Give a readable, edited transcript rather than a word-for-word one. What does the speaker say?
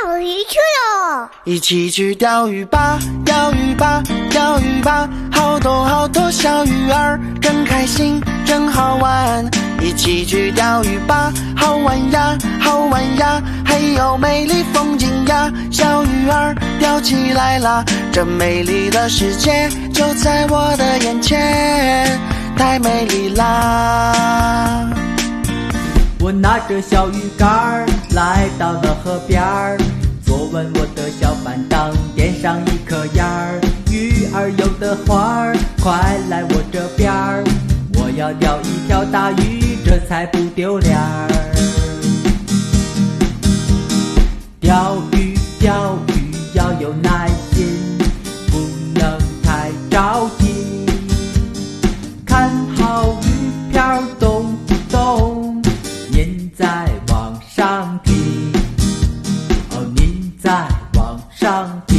钓鱼去喽！一起去钓鱼吧，钓鱼吧，钓鱼吧，好多好多小鱼儿，真开心，真好玩。一起去钓鱼吧，好玩呀，好玩呀，还有美丽风景呀，小鱼儿钓起来啦，这美丽的世界就在我的眼前，太美丽啦。我拿着小鱼竿儿来到了河边儿，坐稳我的小板凳，点上一颗烟儿。鱼儿游的花儿，快来我这边儿，我要钓一条大鱼，这才不丢脸儿。钓鱼钓鱼要有耐心，不能太着急，看好鱼漂动不动，您再往上提，哦，您再往上提。